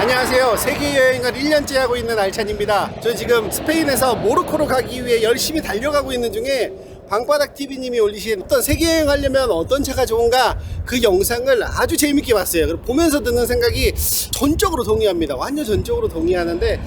안녕하세요. 세계여행을 1년째 하고 있는 알찬입니다. 저 지금 스페인에서 모로코로 가기 위해 열심히 달려가고 있는 중에 방바닥TV님이 올리신 어떤 세계여행 하려면 어떤 차가 좋은가 그 영상을 아주 재밌게 봤어요. 보면서 드는 생각이 전적으로 동의합니다. 완전 전적으로 동의하는데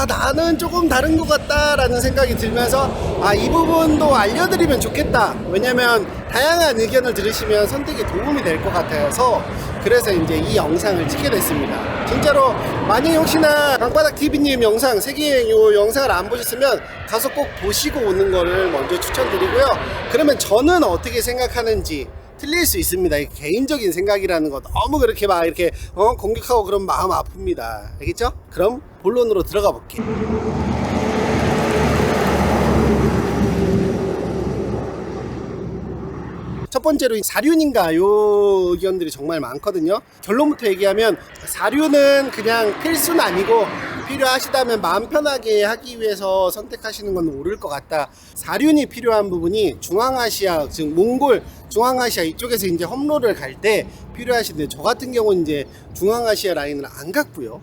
나는 조금 다른 것 같다라는 생각이 들면서 이 부분도 알려드리면 좋겠다. 왜냐면 다양한 의견을 들으시면 선택에 도움이 될 것 같아서 그래서 이제 이 영상을 찍게 됐습니다. 진짜로 만약에 혹시나 방바닥TV님 영상 세계여행 요 영상을 안 보셨으면 가서 꼭 보시고 오는 거를 먼저 추천드리고요. 그러면 저는 어떻게 생각하는지 틀릴 수 있습니다. 개인적인 생각이라는 거 너무 그렇게 막 이렇게 공격하고 그럼 마음 아픕니다. 알겠죠? 그럼 본론으로 들어가 볼게요. 첫 번째로 사륜인가 요 의견들이 정말 많거든요. 결론부터 얘기하면 사륜은 그냥 필수는 아니고 필요하시다면 마음 편하게 하기 위해서 선택하시는 건 옳을 것 같다. 사륜이 필요한 부분이 중앙아시아, 즉 몽골, 중앙아시아 이쪽에서 이제 험로를 갈 때 필요하신데 저 같은 경우는 이제 중앙아시아 라인을 안 갔고요.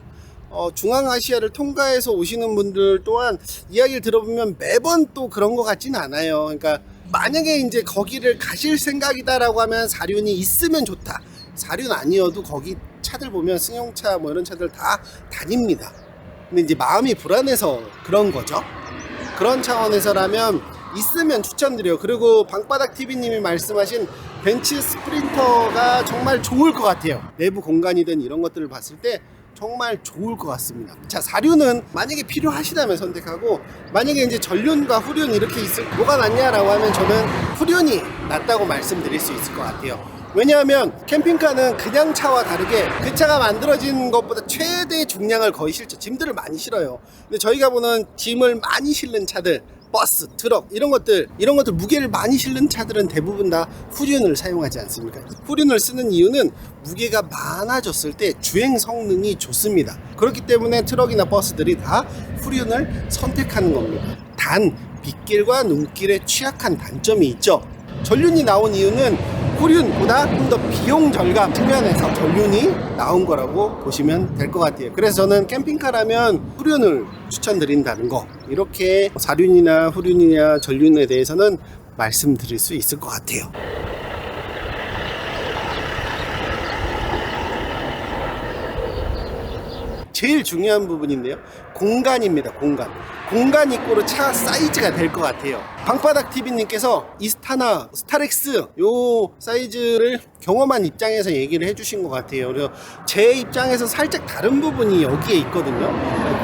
중앙아시아를 통과해서 오시는 분들 또한 이야기를 들어보면 매번 또 그런 것 같지는 않아요. 그러니까 만약에 이제 거기를 가실 생각이다라고 하면 사륜이 있으면 좋다. 사륜 아니어도 거기 차들 보면 승용차 뭐 이런 차들 다 다닙니다. 근데 이제 마음이 불안해서 그런 거죠. 그런 차원에서라면 있으면 추천드려요. 그리고 방바닥TV님이 말씀하신 벤츠 스프린터가 정말 좋을 것 같아요. 내부 공간이든 이런 것들을 봤을 때 정말 좋을 것 같습니다. 자, 사륜은 만약에 필요하시다면 선택하고, 만약에 이제 전륜과 후륜 이렇게 있을 뭐가 낫냐라고 하면 저는 후륜이 낫다고 말씀드릴 수 있을 것 같아요. 왜냐하면 캠핑카는 그냥 차와 다르게 그 차가 만들어진 것보다 최대 중량을 거의 실죠. 짐들을 많이 실어요. 근데 저희가 보는 짐을 많이 실는 차들, 버스, 트럭 이런 것들 무게를 많이 실는 차들은 대부분 다 후륜을 사용하지 않습니까? 후륜을 쓰는 이유는 무게가 많아졌을 때 주행 성능이 좋습니다. 그렇기 때문에 트럭이나 버스들이 다 후륜을 선택하는 겁니다. 단 빗길과 눈길에 취약한 단점이 있죠. 전륜이 나온 이유는 후륜보다 좀 더 비용 절감 측면에서 전륜이 나온 거라고 보시면 될 것 같아요. 그래서 저는 캠핑카라면 후륜을 추천드린다는 거, 이렇게 사륜이나 후륜이나 전륜에 대해서는 말씀드릴 수 있을 것 같아요. 제일 중요한 부분인데요, 공간입니다. 공간 이꼬르 차 사이즈가 될 것 같아요. 방바닥TV님께서 이스타나 스타렉스 요 사이즈를 경험한 입장에서 얘기를 해주신 것 같아요. 그래서 제 입장에서 살짝 다른 부분이 여기에 있거든요.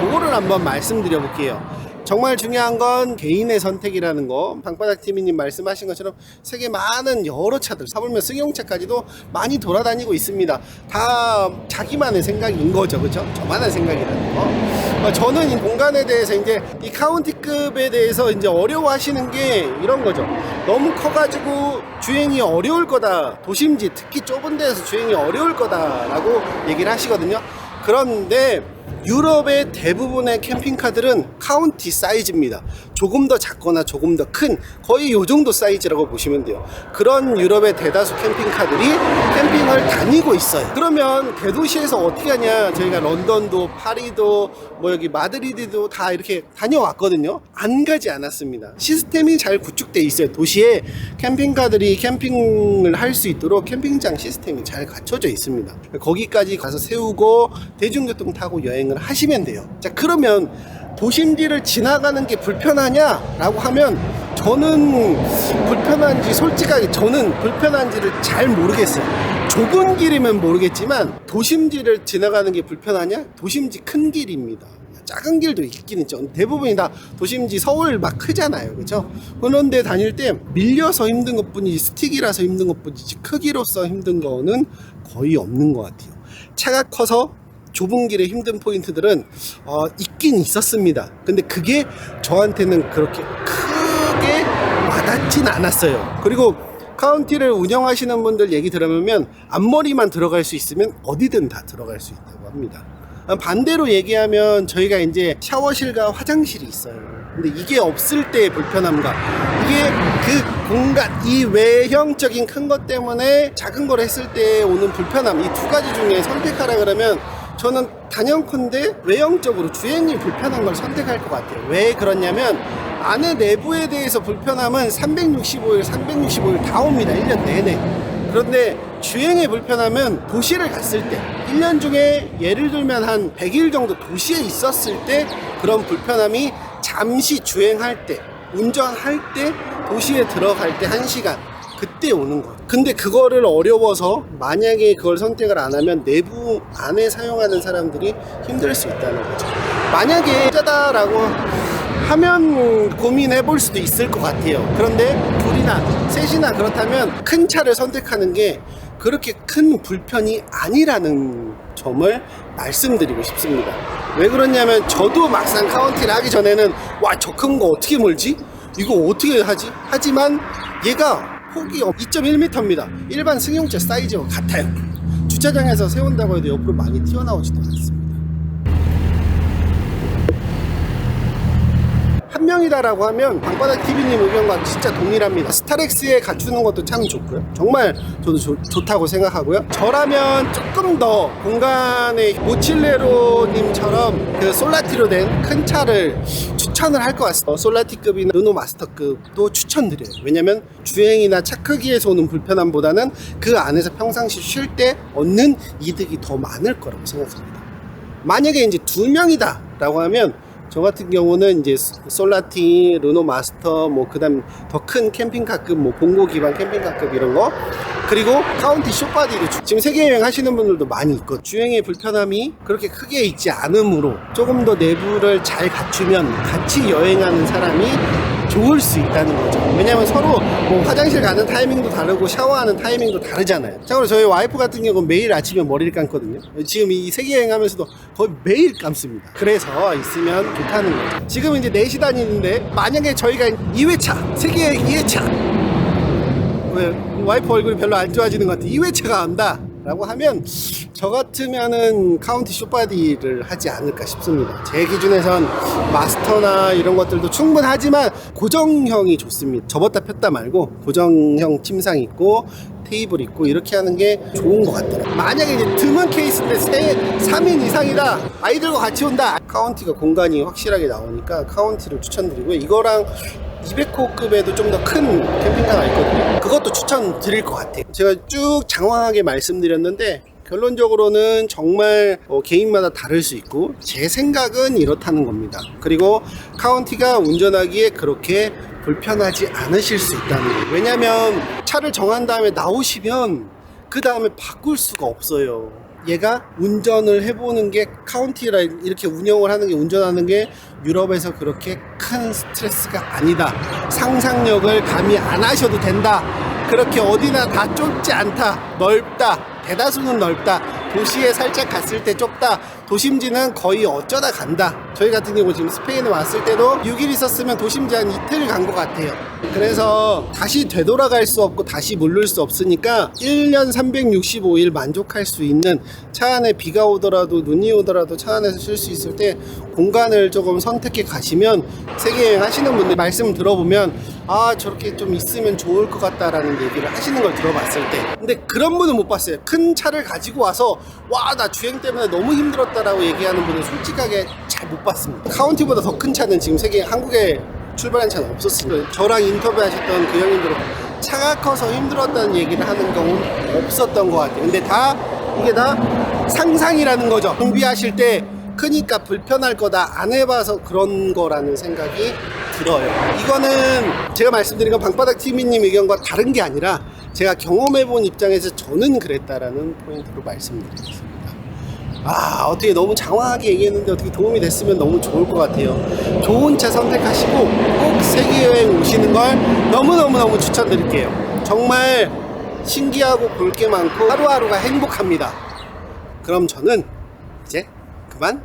그거를 한번 말씀드려 볼게요. 정말 중요한 건 개인의 선택이라는 거. 방바닥TV님 말씀하신 것처럼 세계 많은 여러 차들, 사보면 승용차까지도 많이 돌아다니고 있습니다. 다 자기만의 생각인 거죠, 그렇죠? 저만의 생각이라는 거. 저는 이 공간에 대해서 이제 이 카운티급에 대해서 이제 어려워하시는 게 이런 거죠. 너무 커가지고 주행이 어려울 거다. 도심지, 특히 좁은 데에서 주행이 어려울 거다라고 얘기를 하시거든요. 그런데 유럽의 대부분의 캠핑카들은 카운티 사이즈입니다. 조금 더 작거나 조금 더 큰, 거의 요 정도 사이즈라고 보시면 돼요. 그런 유럽의 대다수 캠핑카들이 캠핑을 다니고 있어요. 그러면 대도시에서 어떻게 하냐, 저희가 런던도 파리도 뭐 여기 마드리드도 다 이렇게 다녀왔거든요. 안 가지 않았습니다. 시스템이 잘 구축되어 있어요. 도시에 캠핑카들이 캠핑을 할 수 있도록 캠핑장 시스템이 잘 갖춰져 있습니다. 거기까지 가서 세우고 대중교통 타고 여행을 하시면 돼요. 자, 그러면 도심지를 지나가는 게 불편하냐 라고 하면 저는 불편한지, 솔직하게 저는 불편한지를 잘 모르겠어요. 좁은 길이면 모르겠지만 도심지를 지나가는 게 불편하냐? 도심지 큰 길입니다. 작은 길도 있긴 있죠. 대부분이 다 도심지, 서울 막 크잖아요, 그렇죠? 그런데 다닐 때 밀려서 힘든 것뿐이지, 스틱이라서 힘든 것뿐이지 크기로서 힘든 거는 거의 없는 것 같아요. 차가 커서 좁은 길의 힘든 포인트들은 있긴 있었습니다. 근데 그게 저한테는 그렇게 크게 와닿진 않았어요. 그리고 카운티를 운영하시는 분들 얘기 들어보면 앞머리만 들어갈 수 있으면 어디든 다 들어갈 수 있다고 합니다. 반대로 얘기하면 저희가 이제 샤워실과 화장실이 있어요. 근데 이게 없을 때의 불편함과 이게 그 공간, 이 외형적인 큰 것 때문에 작은 걸 했을 때 오는 불편함, 이 두 가지 중에 선택하라 그러면 저는 단연컨대 외형적으로 주행이 불편한 걸 선택할 것 같아요. 왜 그러냐면 안에 내부에 대해서 불편함은 365일 다 옵니다. 1년 내내. 그런데 주행에 불편하면 도시를 갔을 때 1년 중에 예를 들면 한 100일 정도 도시에 있었을 때 그런 불편함이 잠시 주행할 때, 운전할 때, 도시에 들어갈 때 1시간 그때 오는 거예요. 근데 그거를 어려워서 만약에 그걸 선택을 안 하면 내부 안에 사용하는 사람들이 힘들 수 있다는 거죠. 만약에 짜다라고 하면 고민해 볼 수도 있을 것 같아요. 그런데 둘이나 셋이나 그렇다면 큰 차를 선택하는 게 그렇게 큰 불편이 아니라는 점을 말씀드리고 싶습니다. 왜 그러냐면 저도 막상 카운티를 하기 전에는 와, 저 큰 거 어떻게 몰지? 이거 어떻게 하지? 하지만 얘가 폭이 2.1m입니다. 일반 승용차 사이즈와 같아요. 주차장에서 세운다고 해도 옆으로 많이 튀어나오지도 않습니다. 한 명이다라고 하면 방바닥 TV님 의견과 진짜 동일합니다. 스타렉스에 갖추는 것도 참 좋고요. 정말 저도 좋다고 생각하고요. 저라면 조금 더 공간에 모칠레로님처럼 그 솔라티로 된 큰 차를 추천을 할 것 같습니다. 솔라티급이나 르노 마스터급도 추천드려요. 왜냐면 주행이나 차 크기에서 오는 불편함보다는 그 안에서 평상시 쉴 때 얻는 이득이 더 많을 거라고 생각합니다. 만약에 이제 2명이다 라고 하면 저 같은 경우는 이제 솔라티, 르노 마스터, 뭐 그다음 더 큰 캠핑카급, 뭐 봉고 기반 캠핑카급 이런 거, 그리고 카운티 숏바디도 지금 세계 여행 하시는 분들도 많이 있고 주행의 불편함이 그렇게 크게 있지 않으므로 조금 더 내부를 잘 갖추면 같이 여행하는 사람이 좋을 수 있다는 거죠. 왜냐면 서로 뭐 화장실 가는 타이밍도 다르고 샤워하는 타이밍도 다르잖아요. 참고로 저희 와이프 같은 경우는 매일 아침에 머리를 감거든요. 지금 이 세계여행 하면서도 거의 매일 감습니다. 그래서 있으면 좋다는 거죠. 지금 이제 4시 다니는데 만약에 저희가 2회차, 세계여행 2회차, 왜 와이프 얼굴이 별로 안 좋아지는 것 같아, 2회차가 온다 라고 하면 저 같으면은 카운티 숏바디를 하지 않을까 싶습니다. 제 기준에선 마스터나 이런 것들도 충분하지만 고정형이 좋습니다. 접었다 폈다 말고 고정형 침상 있고 테이블 있고 이렇게 하는 게 좋은 것 같더라고요. 만약에 이제 드문 케이스인데 3인 이상이다, 아이들과 같이 온다, 카운티가 공간이 확실하게 나오니까 카운티를 추천드리고요. 이거랑 200호급에도 좀 더 큰 캠핑카가 있거든요. 그것도 추천드릴 것 같아요. 제가 쭉 장황하게 말씀드렸는데 결론적으로는 정말 개인마다 다를 수 있고 제 생각은 이렇다는 겁니다. 그리고 카운티가 운전하기에 그렇게 불편하지 않으실 수 있다는 거예요. 왜냐면 차를 정한 다음에 나오시면 그 다음에 바꿀 수가 없어요. 얘가 운전을 해보는 게 카운티라 이렇게 운영을 하는 게, 운전하는 게 유럽에서 그렇게 큰 스트레스가 아니다. 상상력을 가미 안 하셔도 된다. 그렇게 어디나 다 좁지 않다. 넓다. 대다수는 넓다. 도시에 살짝 갔을 때 좁다. 도심지는 거의 어쩌다 간다. 저희 같은 경우 지금 스페인에 왔을 때도 6일 있었으면 도심지 한 이틀 간 것 같아요. 그래서 다시 되돌아갈 수 없고 다시 물를 수 없으니까 1년 365일 만족할 수 있는, 차 안에 비가 오더라도 눈이 오더라도 차 안에서 쉴 수 있을 때 공간을 조금 선택해 가시면, 세계여행 하시는 분들 말씀 들어보면 아, 저렇게 좀 있으면 좋을 것 같다라는 얘기를 하시는 걸 들어봤을 때, 근데 그런 분은 못 봤어요. 큰 차를 가지고 와서 와, 나 주행 때문에 너무 힘들었다라고 얘기하는 분은 솔직하게 잘 못 봤습니다. 카운티보다 더 큰 차는 지금 한국에 출발한 차는 없었습니다. 저랑 인터뷰하셨던 그 형님들은 차가 커서 힘들었다는 얘기를 하는 경우는 없었던 것 같아요. 근데 이게 다 상상이라는 거죠. 준비하실 때 크니까 불편할 거다, 안 해봐서 그런 거라는 생각이 들어요. 이거는 제가 말씀드린 건 방바닥 TV님 의견과 다른 게 아니라 제가 경험해본 입장에서 저는 그랬다라는 포인트로 말씀드리겠습니다. 아, 어떻게 너무 장황하게 얘기했는데 어떻게 도움이 됐으면 너무 좋을 것 같아요. 좋은 차 선택하시고 꼭 세계여행 오시는 걸 너무너무 추천드릴게요. 정말 신기하고 볼 게 많고 하루하루가 행복합니다. 그럼 저는 이제 그만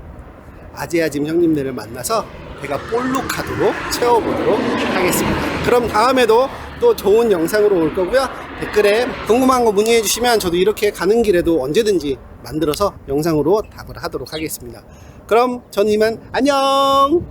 아재아짐 형님들을 만나서 배가 볼록하도록 채워보도록 하겠습니다. 그럼 다음에도 또 좋은 영상으로 올 거고요. 댓글에 궁금한 거 문의해 주시면 저도 이렇게 가는 길에도 언제든지 만들어서 영상으로 답을 하도록 하겠습니다. 그럼 전 이만 안녕.